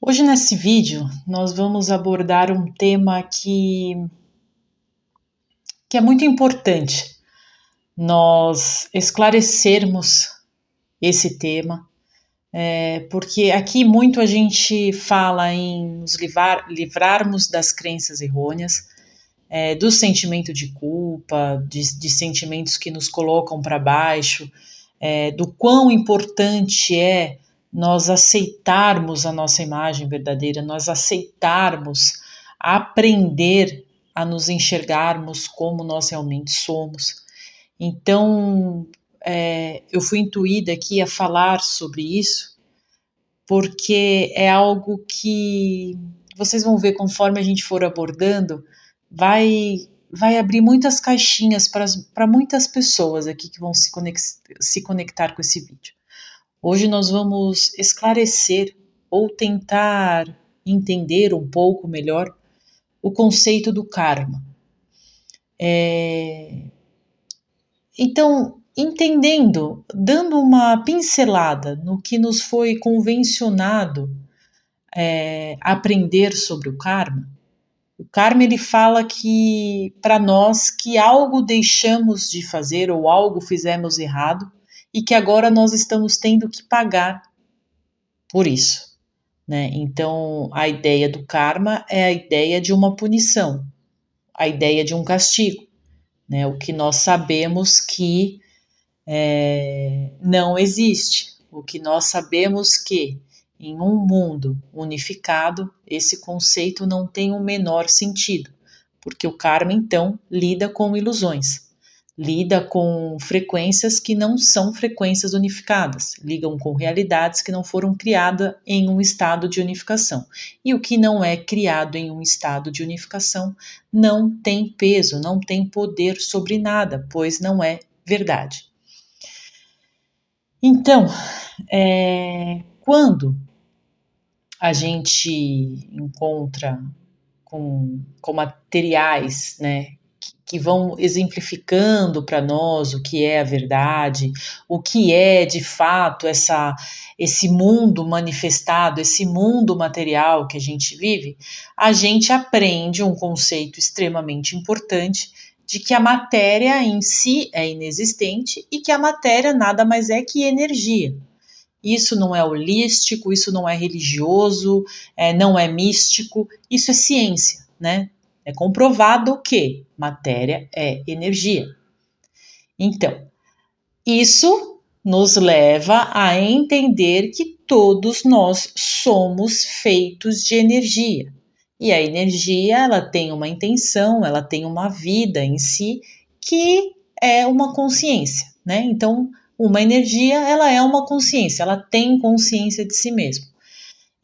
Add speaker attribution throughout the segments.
Speaker 1: Hoje nesse vídeo nós vamos abordar um tema que é muito importante nós esclarecermos esse tema, porque aqui muito a gente fala em nos livrarmos das crenças errôneas, do sentimento de culpa, de sentimentos que nos colocam para baixo, do quão importante é nós aceitarmos a nossa imagem verdadeira, nós aceitarmos, aprender a nos enxergarmos como nós realmente somos. Então, eu fui intuída aqui a falar sobre isso, porque é algo que vocês vão ver conforme a gente for abordando, vai abrir muitas caixinhas para muitas pessoas aqui que vão se conectar com esse vídeo. Hoje nós vamos esclarecer ou tentar entender um pouco melhor o conceito do karma. Então, entendendo, dando uma pincelada no que nos foi convencionado aprender sobre o karma ele fala que para nós que algo deixamos de fazer ou algo fizemos errado e que agora nós estamos tendo que pagar por isso, né? Então, a ideia do karma é a ideia de uma punição, a ideia de um castigo, né? O que nós sabemos que não existe, o que nós sabemos que em um mundo unificado esse conceito não tem o menor sentido, porque o karma então lida com ilusões. Lida com frequências que não são frequências unificadas, ligam com realidades que não foram criadas em um estado de unificação. E o que não é criado em um estado de unificação não tem peso, não tem poder sobre nada, pois não é verdade. Então, quando a gente encontra com materiais, né, que vão exemplificando para nós o que é a verdade, o que é de fato esse mundo manifestado, esse mundo material que a gente aprende um conceito extremamente importante de que a matéria em si é inexistente e que a matéria nada mais é que energia. Isso não é holístico, isso não é religioso, não é místico, isso é ciência, né? É comprovado que matéria é energia. Então, isso nos leva a entender que todos nós somos feitos de energia. E a energia, ela tem uma intenção, ela tem uma vida em si, que é uma consciência, né? Então, uma energia, ela é uma consciência, ela tem consciência de si mesma.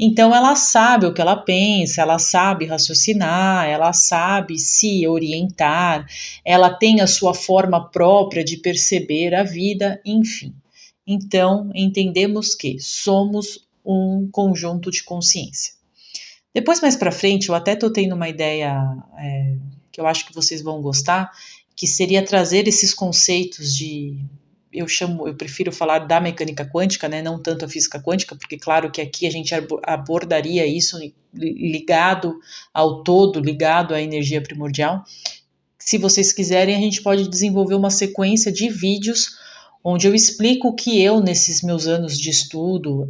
Speaker 1: Então, ela sabe o que ela pensa, ela sabe raciocinar, ela sabe se orientar, ela tem a sua forma própria de perceber a vida, enfim. Então, entendemos que somos um conjunto de consciência. Depois, mais para frente, eu até estou tendo uma ideia que eu acho que vocês vão gostar, que seria trazer esses conceitos eu prefiro falar da mecânica quântica, né, não tanto a física quântica, porque claro que aqui a gente abordaria isso ligado ao todo, ligado à energia primordial. Se vocês quiserem, a gente pode desenvolver uma sequência de vídeos onde eu explico o que eu, nesses meus anos de estudo,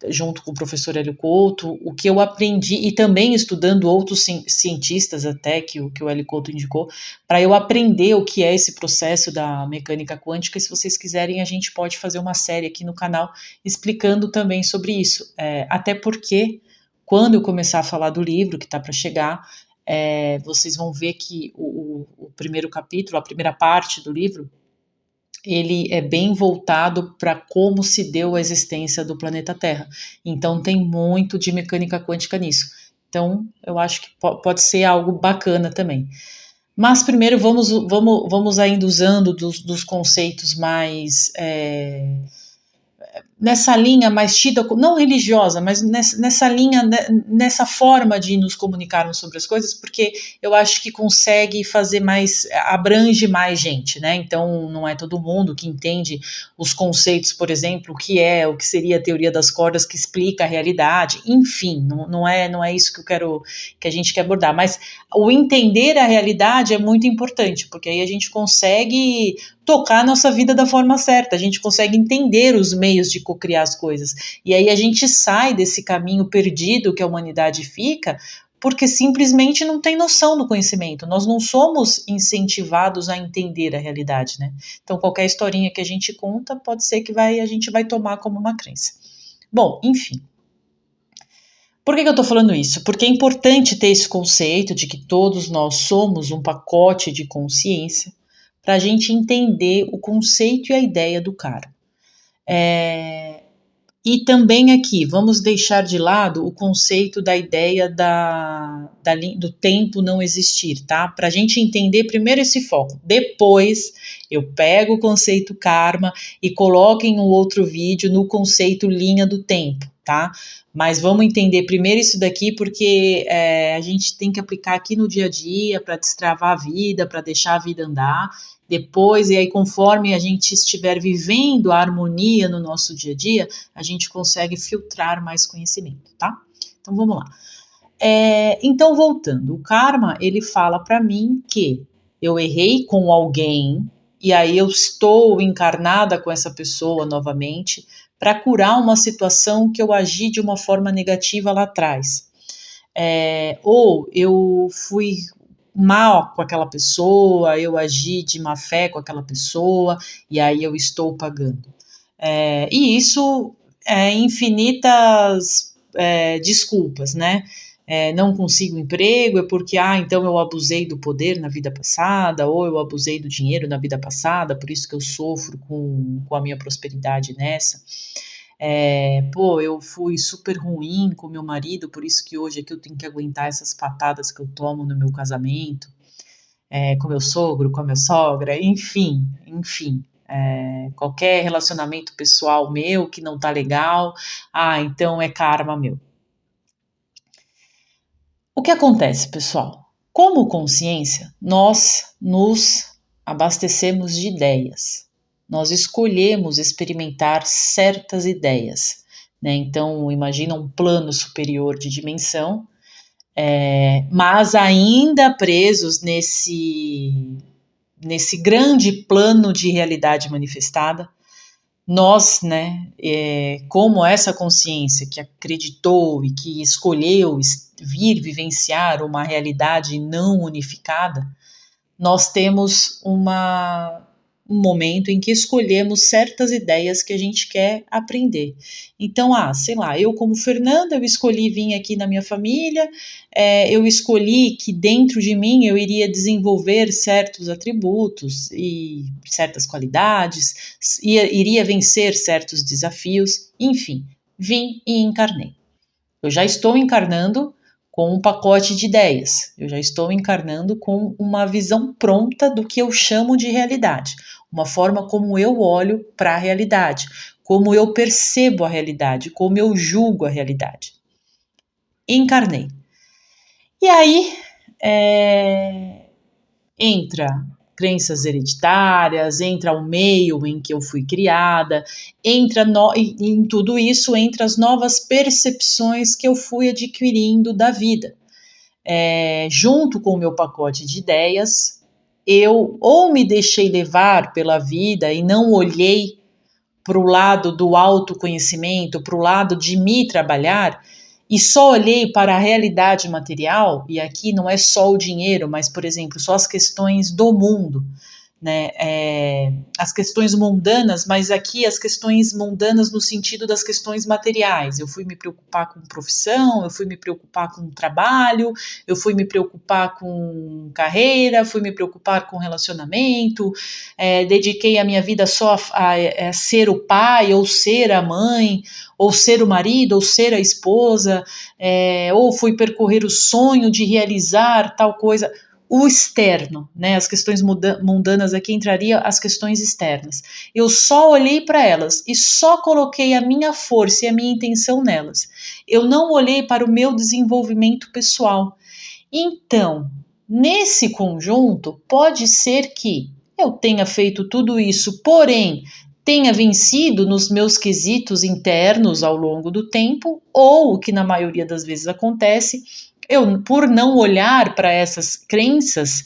Speaker 1: junto com o professor Hélio Couto, o que eu aprendi, e também estudando outros cientistas até que o Hélio Couto indicou, para eu aprender o que é esse processo da mecânica quântica, e se vocês quiserem a gente pode fazer uma série aqui no canal explicando também sobre isso, até porque quando eu começar a falar do livro que está para chegar, vocês vão ver que o primeiro capítulo, a primeira parte do livro, ele é bem voltado para como se deu a existência do planeta Terra. Então tem muito de mecânica quântica nisso. Então eu acho que pode ser algo bacana também. Mas primeiro vamos ainda usando dos conceitos mais nessa linha mais tida, não religiosa, mas nessa linha, nessa forma de nos comunicarmos sobre as coisas, porque eu acho que consegue fazer mais, abrange mais gente, né? Então não é todo mundo que entende os conceitos, por exemplo, o que seria a teoria das cordas que explica a realidade, enfim, não é isso que a gente quer abordar, mas o entender a realidade é muito importante, porque aí a gente consegue tocar a nossa vida da forma certa, a gente consegue entender os meios de cocriar as coisas. E aí a gente sai desse caminho perdido que a humanidade fica, porque simplesmente não tem noção do conhecimento. Nós não somos incentivados a entender a realidade, né? Então qualquer historinha que a gente conta, pode ser que a gente vai tomar como uma crença. Bom, enfim. Por que eu estou falando isso? Porque é importante ter esse conceito de que todos nós somos um pacote de consciência, para a gente entender o conceito e a ideia do karma. E também aqui, vamos deixar de lado o conceito da ideia do tempo não existir, tá? Para a gente entender primeiro esse foco. Depois, eu pego o conceito karma e coloco em um outro vídeo no conceito linha do tempo, tá? Mas vamos entender primeiro isso daqui, porque a gente tem que aplicar aqui no dia a dia para destravar a vida, para deixar a vida andar. Depois, e aí conforme a gente estiver vivendo a harmonia no nosso dia a dia, a gente consegue filtrar mais conhecimento, tá? Então vamos lá. Então voltando, o karma, ele fala para mim que eu errei com alguém e aí eu estou encarnada com essa pessoa novamente para curar uma situação que eu agi de uma forma negativa lá atrás. Ou eu fui mal com aquela pessoa, eu agi de má fé com aquela pessoa, e aí eu estou pagando. E isso é infinitas desculpas, né? Não consigo emprego, é porque, então eu abusei do poder na vida passada, ou eu abusei do dinheiro na vida passada, por isso que eu sofro com a minha prosperidade nessa. Eu fui super ruim com meu marido, por isso que hoje aqui eu tenho que aguentar essas patadas que eu tomo no meu casamento, com meu sogro, com a minha sogra, enfim. Qualquer relacionamento pessoal meu que não tá legal, então é karma meu. O que acontece, pessoal? Como consciência, nós nos abastecemos de ideias. Nós escolhemos experimentar certas ideias, né? Então, imagina um plano superior de dimensão, mas ainda presos nesse grande plano de realidade manifestada. Nós, né, como essa consciência que acreditou e que escolheu vir vivenciar uma realidade não unificada, nós temos um momento em que escolhemos certas ideias que a gente quer aprender. Então, sei lá, eu como Fernanda, eu escolhi vir aqui na minha família, eu escolhi que dentro de mim eu iria desenvolver certos atributos e certas qualidades, iria vencer certos desafios, enfim, vim e encarnei. Eu já estou encarnando com um pacote de ideias, eu já estou encarnando com uma visão pronta do que eu chamo de realidade, uma forma como eu olho para a realidade, como eu percebo a realidade, como eu julgo a realidade. Encarnei. E aí entra crenças hereditárias, entra o meio em que eu fui criada, em tudo isso entra as novas percepções que eu fui adquirindo da vida. Junto com o meu pacote de ideias, eu ou me deixei levar pela vida e não olhei para o lado do autoconhecimento, para o lado de me trabalhar, e só olhei para a realidade material, e aqui não é só o dinheiro, mas, por exemplo, só as questões do mundo, né? As questões mundanas, mas aqui as questões mundanas no sentido das questões materiais. Eu fui me preocupar com profissão, eu fui me preocupar com trabalho, eu fui me preocupar com carreira, fui me preocupar com relacionamento, dediquei a minha vida só a ser o pai, ou ser a mãe, ou ser o marido, ou ser a esposa, ou fui percorrer o sonho de realizar tal coisa. o externo, né? As questões mundanas aqui entraria as questões externas. Eu só olhei para elas e só coloquei a minha força e a minha intenção nelas. Eu não olhei para o meu desenvolvimento pessoal. Então, nesse conjunto, pode ser que eu tenha feito tudo isso, porém tenha vencido nos meus quesitos internos ao longo do tempo, ou o que na maioria das vezes acontece, eu, por não olhar para essas crenças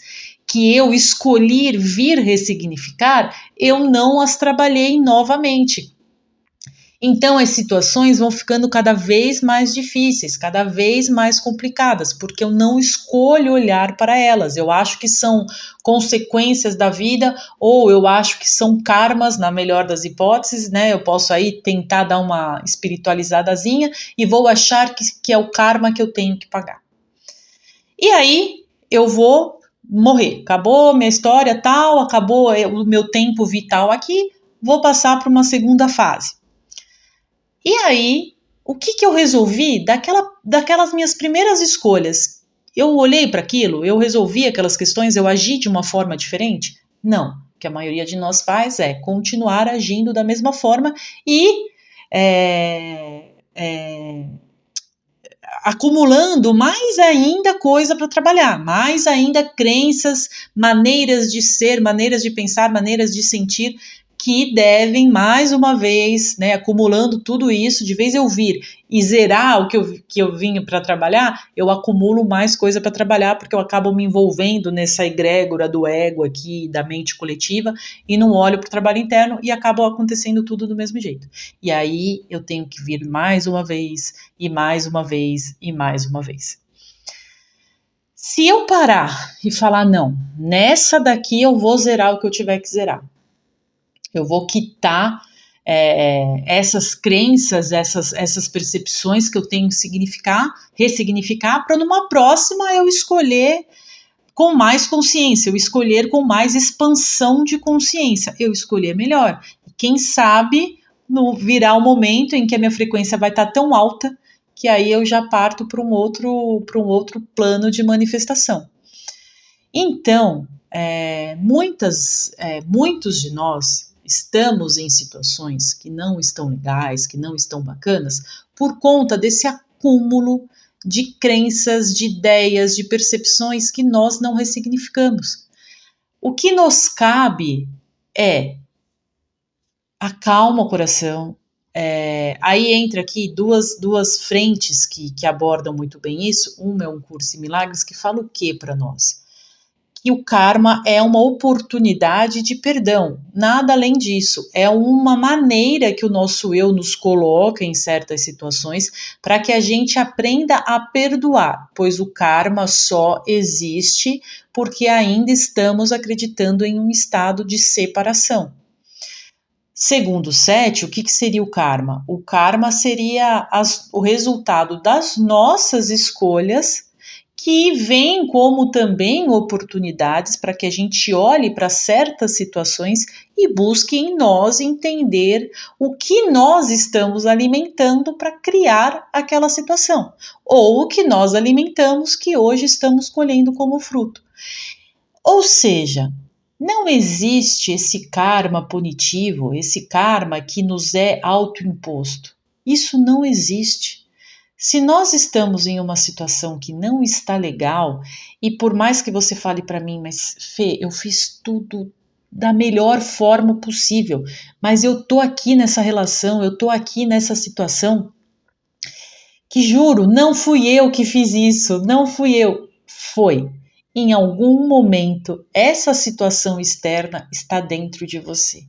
Speaker 1: que eu escolhi vir ressignificar, eu não as trabalhei novamente. Então as situações vão ficando cada vez mais difíceis, cada vez mais complicadas, porque eu não escolho olhar para elas. Eu acho que são consequências da vida, ou eu acho que são karmas, na melhor das hipóteses, né? Eu posso aí tentar dar uma espiritualizadazinha e vou achar que é o karma que eu tenho que pagar. E aí eu vou morrer. Acabou minha história tal, acabou o meu tempo vital aqui, vou passar para uma segunda fase. E aí, o que eu resolvi daquelas minhas primeiras escolhas? Eu olhei para aquilo, eu resolvi aquelas questões, eu agi de uma forma diferente? Não. O que a maioria de nós faz é continuar agindo da mesma forma e acumulando mais ainda coisa para trabalhar, mais ainda crenças, maneiras de ser, maneiras de pensar, maneiras de sentir que devem, mais uma vez, né, acumulando tudo isso, de vez eu vir e zerar o que eu vim para trabalhar, eu acumulo mais coisa para trabalhar, porque eu acabo me envolvendo nessa egrégora do ego aqui, da mente coletiva, e não olho para o trabalho interno e acaba acontecendo tudo do mesmo jeito. E aí eu tenho que vir mais uma vez, e mais uma vez, e mais uma vez. Se eu parar e falar, não, nessa daqui eu vou zerar o que eu tiver que zerar, eu vou quitar essas crenças, essas percepções que eu tenho que ressignificar, para numa próxima eu escolher com mais consciência, eu escolher com mais expansão de consciência, eu escolher melhor. Quem sabe virá o momento em que a minha frequência vai estar tão alta que aí eu já parto para um outro plano de manifestação. Então, muitos de nós estamos em situações que não estão legais, que não estão bacanas, por conta desse acúmulo de crenças, de ideias, de percepções que nós não ressignificamos. O que nos cabe é acalma o coração. Aí entra aqui duas frentes que abordam muito bem isso. Uma é um curso em milagres que fala o que para nós? Que o karma é uma oportunidade de perdão, nada além disso, é uma maneira que o nosso eu nos coloca em certas situações para que a gente aprenda a perdoar, pois o karma só existe porque ainda estamos acreditando em um estado de separação. Segundo o Sete, o que seria o karma? O karma seria o resultado das nossas escolhas, que vem como também oportunidades para que a gente olhe para certas situações e busque em nós entender o que nós estamos alimentando para criar aquela situação, ou o que nós alimentamos que hoje estamos colhendo como fruto. Ou seja, não existe esse karma punitivo, esse karma que nos é autoimposto. Isso não existe. Se nós estamos em uma situação que não está legal, e por mais que você fale para mim, mas Fê, eu fiz tudo da melhor forma possível, mas eu tô aqui nessa relação, eu tô aqui nessa situação, que juro, não fui eu que fiz isso, não fui eu. Foi. Em algum momento, essa situação externa está dentro de você.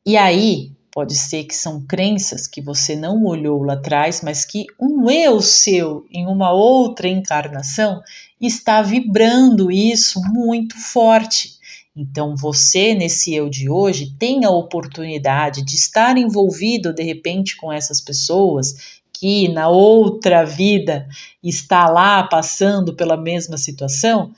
Speaker 1: E aí, pode ser que são crenças que você não olhou lá atrás, mas que um eu seu, em uma outra encarnação, está vibrando isso muito forte. Então, você, nesse eu de hoje, tem a oportunidade de estar envolvido, de repente, com essas pessoas que na outra vida está lá passando pela mesma situação,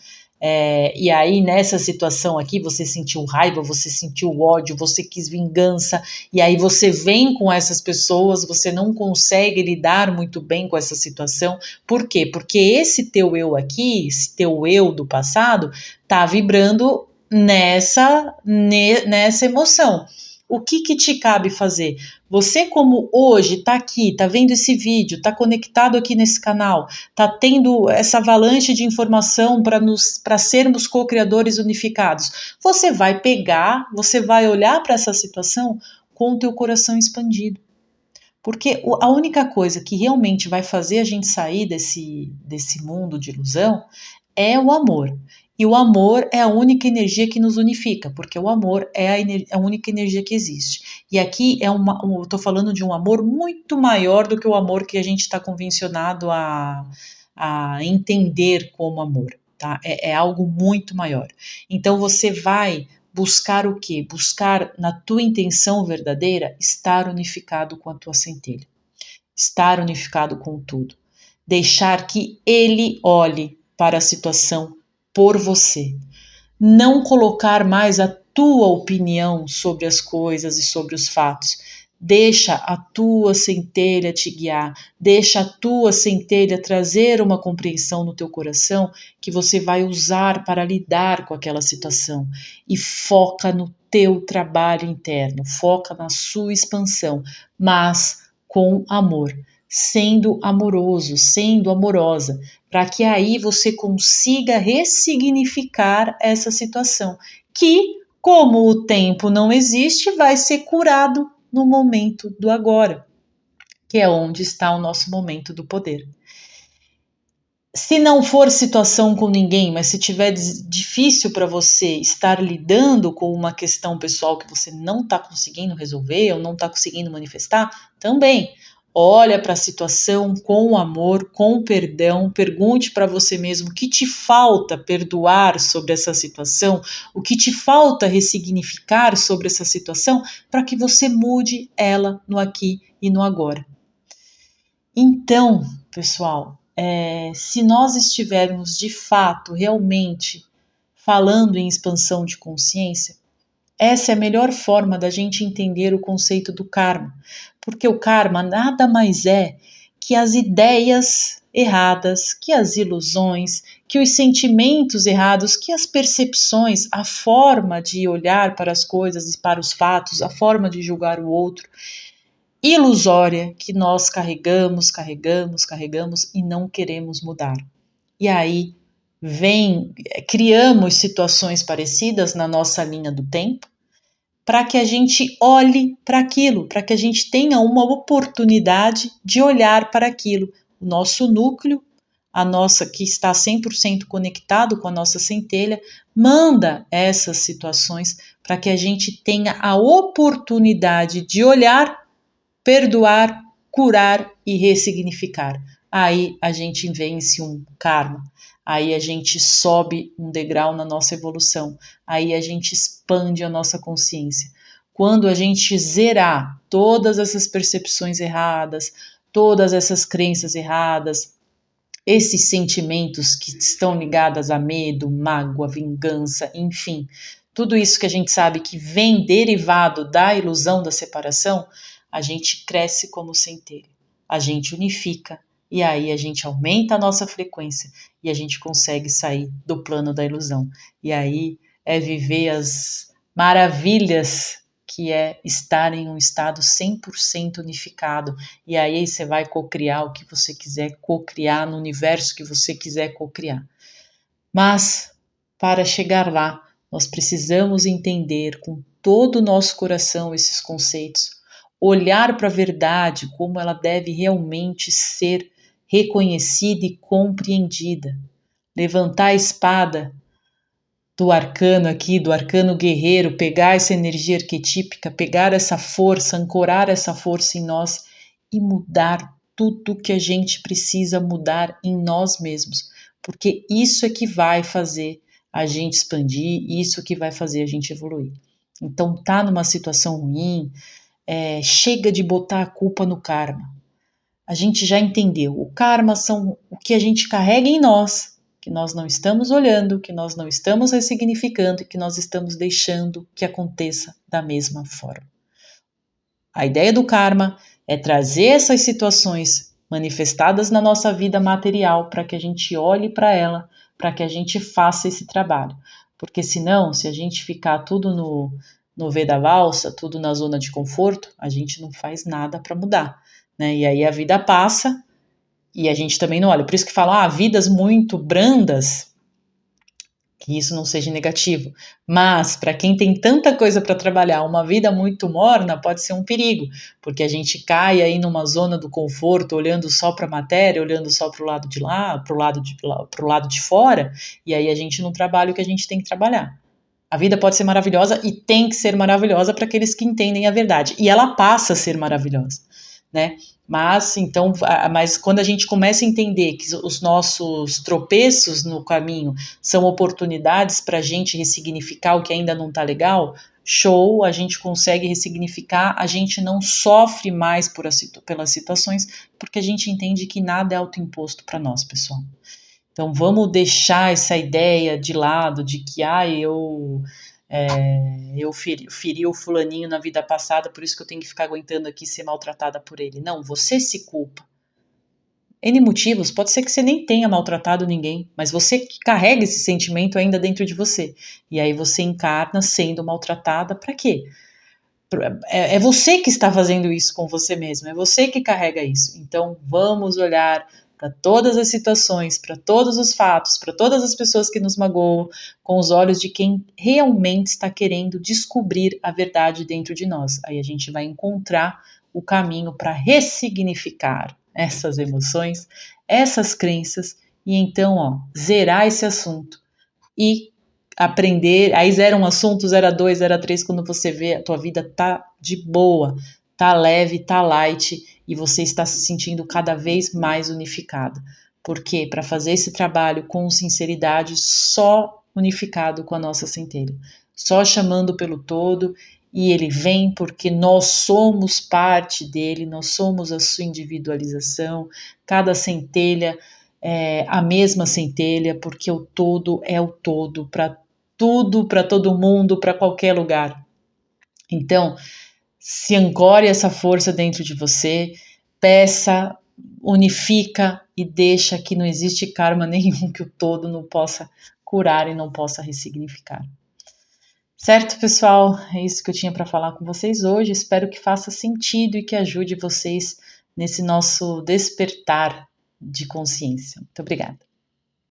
Speaker 1: E aí, nessa situação aqui, você sentiu raiva, você sentiu ódio, você quis vingança, e aí você vem com essas pessoas, você não consegue lidar muito bem com essa situação. Por quê? Porque esse teu eu aqui, esse teu eu do passado, tá vibrando nessa emoção. O que te cabe fazer? Você, como hoje está aqui, está vendo esse vídeo, está conectado aqui nesse canal, está tendo essa avalanche de informação para sermos co-criadores unificados, você vai pegar, você vai olhar para essa situação com o teu coração expandido. Porque a única coisa que realmente vai fazer a gente sair desse mundo de ilusão é o amor. E o amor é a única energia que nos unifica, porque o amor é a única energia que existe. E aqui eu estou falando de um amor muito maior do que o amor que a gente está convencionado a entender como amor. Tá? É algo muito maior. Então você vai buscar o quê? Buscar na tua intenção verdadeira estar unificado com a tua centelha, estar unificado com tudo, deixar que ele olhe para a situação por você, não colocar mais a tua opinião sobre as coisas e sobre os fatos. Deixa a tua centelha te guiar, deixa a tua centelha trazer uma compreensão no teu coração que você vai usar para lidar com aquela situação. E foca no teu trabalho interno, foca na sua expansão, mas com amor, sendo amoroso, sendo amorosa, para que aí você consiga ressignificar essa situação, que, como o tempo não existe, vai ser curado no momento do agora, que é onde está o nosso momento do poder. Se não for situação com ninguém, mas se tiver difícil para você estar lidando com uma questão pessoal que você não está conseguindo resolver ou não está conseguindo manifestar, também olha para a situação com amor, com perdão, pergunte para você mesmo o que te falta perdoar sobre essa situação, o que te falta ressignificar sobre essa situação, para que você mude ela no aqui e no agora. Então, pessoal, se nós estivermos de fato, realmente falando em expansão de consciência, essa é a melhor forma da gente entender o conceito do karma, porque o karma nada mais é que as ideias erradas, que as ilusões, que os sentimentos errados, que as percepções, a forma de olhar para as coisas e para os fatos, a forma de julgar o outro, ilusória que nós carregamos e não queremos mudar. E aí criamos situações parecidas na nossa linha do tempo, para que a gente olhe para aquilo, para que a gente tenha uma oportunidade de olhar para aquilo. O nosso núcleo, a nossa que está 100% conectado com a nossa centelha, manda essas situações para que a gente tenha a oportunidade de olhar, perdoar, curar e ressignificar. Aí a gente vence um karma, aí a gente sobe um degrau na nossa evolução, aí a gente expande a nossa consciência. Quando a gente zerar todas essas percepções erradas, todas essas crenças erradas, esses sentimentos que estão ligados a medo, mágoa, vingança, enfim, tudo isso que a gente sabe que vem derivado da ilusão da separação, a gente cresce como centelha, a gente unifica e aí a gente aumenta a nossa frequência e a gente consegue sair do plano da ilusão. E aí é viver as maravilhas que é estar em um estado 100% unificado. E aí você vai cocriar o que você quiser cocriar no universo que você quiser cocriar. Mas, para chegar lá, nós precisamos entender com todo o nosso coração esses conceitos, olhar para a verdade como ela deve realmente ser reconhecida e compreendida, levantar a espada do arcano aqui, do arcano guerreiro, pegar essa energia arquetípica, pegar essa força, ancorar essa força em nós e mudar tudo que a gente precisa mudar em nós mesmos, porque isso é que vai fazer a gente expandir, isso que vai fazer a gente evoluir. Então, tá numa situação ruim, chega de botar a culpa no karma. A gente já entendeu, o karma são o que a gente carrega em nós, que nós não estamos olhando, que nós não estamos ressignificando e que nós estamos deixando que aconteça da mesma forma. A ideia do karma é trazer essas situações manifestadas na nossa vida material para que a gente olhe para ela, para que a gente faça esse trabalho. Porque senão, se a gente ficar tudo no V da valsa, tudo na zona de conforto, a gente não faz nada para mudar, né? E aí a vida passa e a gente também não olha. Por isso que falam, vidas muito brandas, que isso não seja negativo. Mas, para quem tem tanta coisa para trabalhar, uma vida muito morna pode ser um perigo, porque a gente cai aí numa zona do conforto, olhando só para a matéria, olhando só para o lado de lá, para o lado de fora, e aí a gente não trabalha o que a gente tem que trabalhar. A vida pode ser maravilhosa e tem que ser maravilhosa para aqueles que entendem a verdade. E ela passa a ser maravilhosa, né? Mas quando a gente começa a entender que os nossos tropeços no caminho são oportunidades para a gente ressignificar o que ainda não está legal, show, a gente consegue ressignificar, a gente não sofre mais pelas situações, porque a gente entende que nada é autoimposto para nós, pessoal. Então vamos deixar essa ideia de lado de que eu feri o fulaninho na vida passada, por isso que eu tenho que ficar aguentando aqui ser maltratada por ele. Não, você se culpa. N motivos, pode ser que você nem tenha maltratado ninguém, mas você carrega esse sentimento ainda dentro de você. E aí você encarna sendo maltratada para quê? É você que está fazendo isso com você mesmo, é você que carrega isso. Então vamos olhar para todas as situações, para todos os fatos, para todas as pessoas que nos magoam, com os olhos de quem realmente está querendo descobrir a verdade dentro de nós. Aí a gente vai encontrar o caminho para ressignificar essas emoções, essas crenças, e então, zerar esse assunto e aprender, aí 0 1 assunto, 0 2, 0 3, quando você vê a tua vida tá de boa, tá leve, tá light, e você está se sentindo cada vez mais unificado. Porque para fazer esse trabalho com sinceridade, só unificado com a nossa centelha, só chamando pelo todo, e ele vem porque nós somos parte dele, nós somos a sua individualização, cada centelha é a mesma centelha, porque o todo é o todo para tudo, para todo mundo, para qualquer lugar. Então, se ancore essa força dentro de você, peça, unifica e deixa que não existe karma nenhum que o todo não possa curar e não possa ressignificar. Certo, pessoal? É isso que eu tinha para falar com vocês hoje. Espero que faça sentido e que ajude vocês nesse nosso despertar de consciência. Muito obrigada.